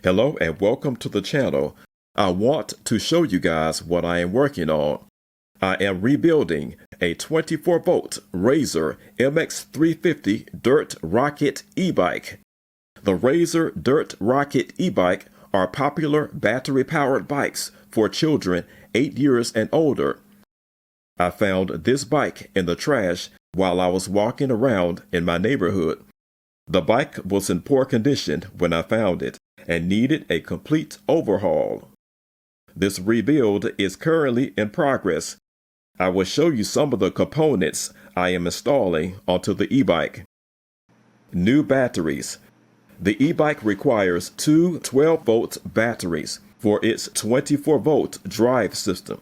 Hello and welcome to the channel. I want to show you guys what I am working on. I am rebuilding a 24-volt Razor MX350 Dirt Rocket e-bike. The Razor Dirt Rocket e-bike are popular battery-powered bikes for children 8 years and older. I found this bike in the trash while I was walking around in my neighborhood. The bike was in poor condition when I found it and needed a complete overhaul. This rebuild is currently in progress. I will show you some of the components I am installing onto the e-bike. New batteries. The e-bike requires two 12-volt batteries for its 24-volt drive system.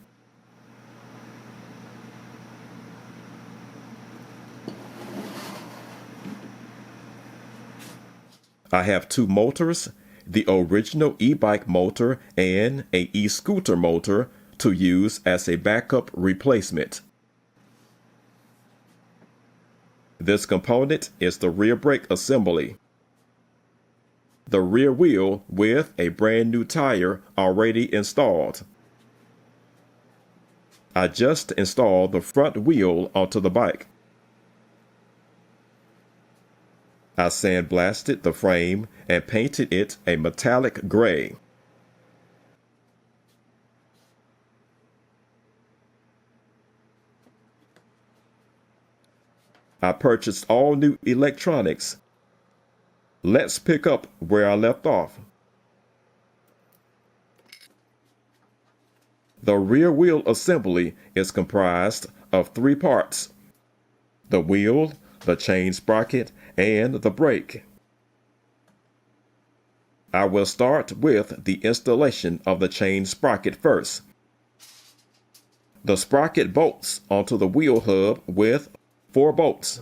I have two motors, the original e-bike motor and a e-scooter motor to use as a backup replacement. This component is the rear brake assembly. The rear wheel with a brand new tire already installed. I just installed the front wheel onto the bike. I sandblasted the frame and painted it a metallic gray. I purchased all new electronics. Let's pick up where I left off. The rear wheel assembly is comprised of three parts: the wheel, the chain sprocket, and the brake. I will start with the installation of the chain sprocket first. The sprocket bolts onto the wheel hub with 4 bolts.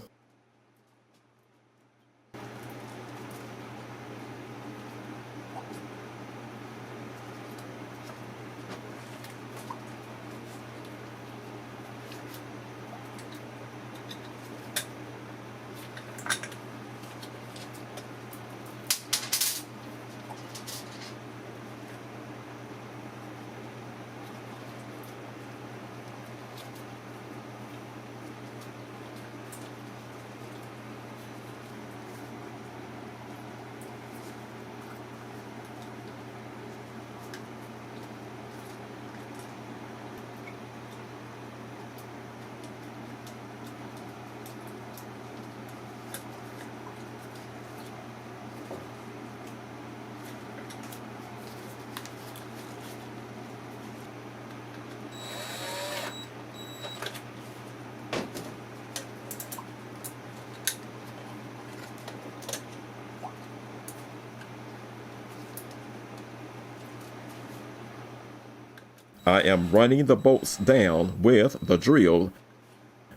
I am running the bolts down with the drill,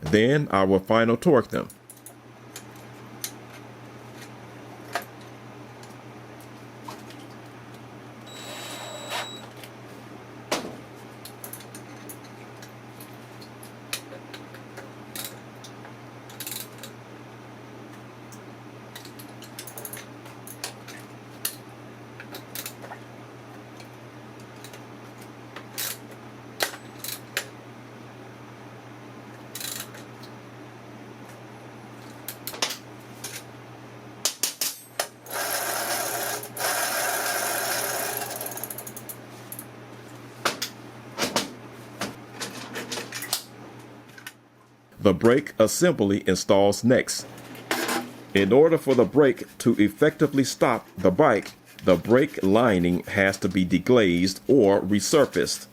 then I will final torque them. The brake assembly installs next. In order for the brake to effectively stop the bike, the brake lining has to be deglazed or resurfaced.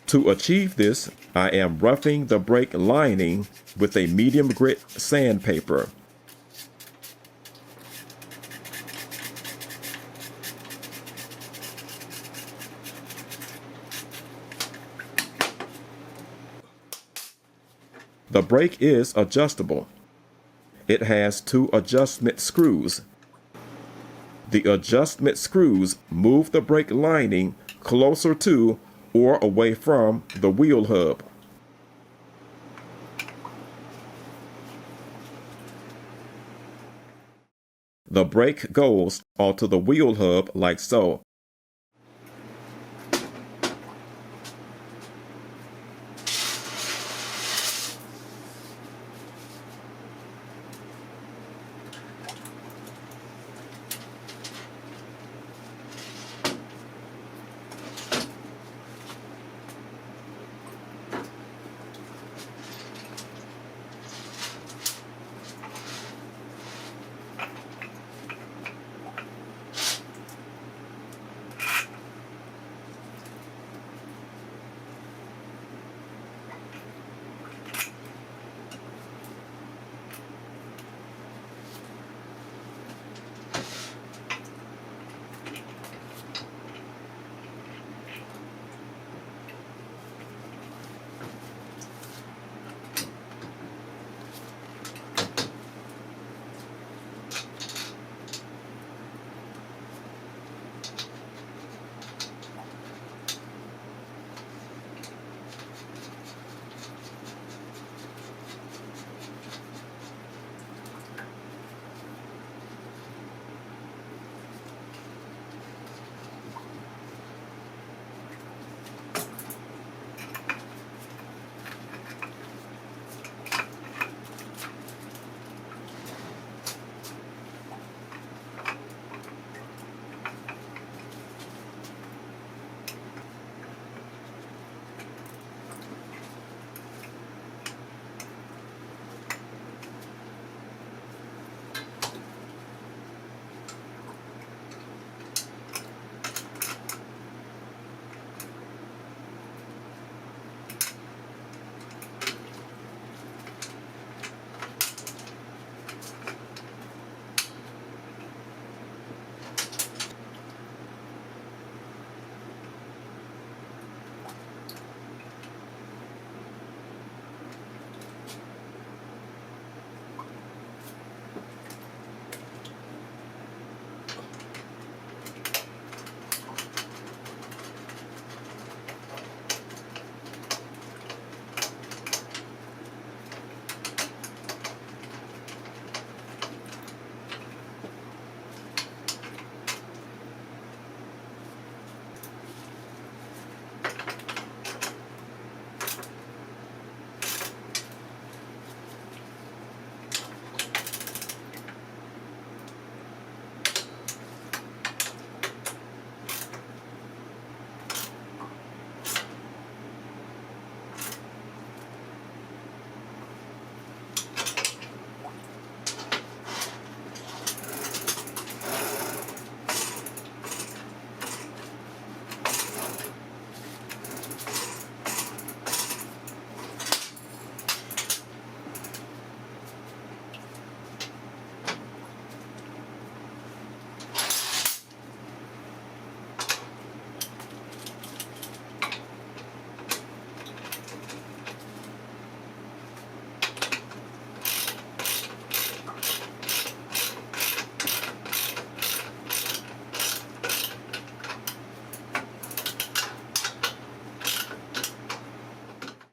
To achieve this, I am roughing the brake lining with a medium grit sandpaper. The brake is adjustable. It has 2 adjustment screws. The adjustment screws move the brake lining closer to or away from the wheel hub. The brake goes onto the wheel hub like so.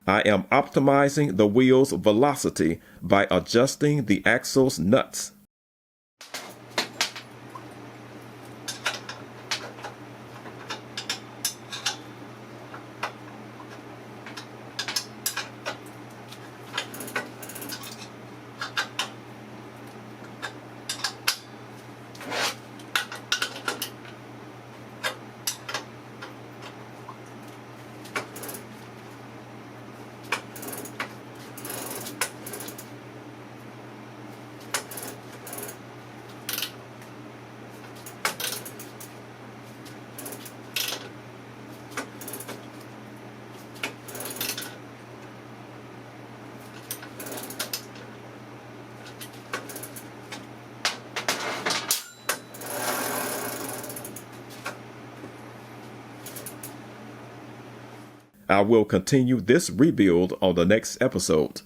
I am optimizing the wheel's velocity by adjusting the axle's nuts. I will continue this rebuild on the next episode.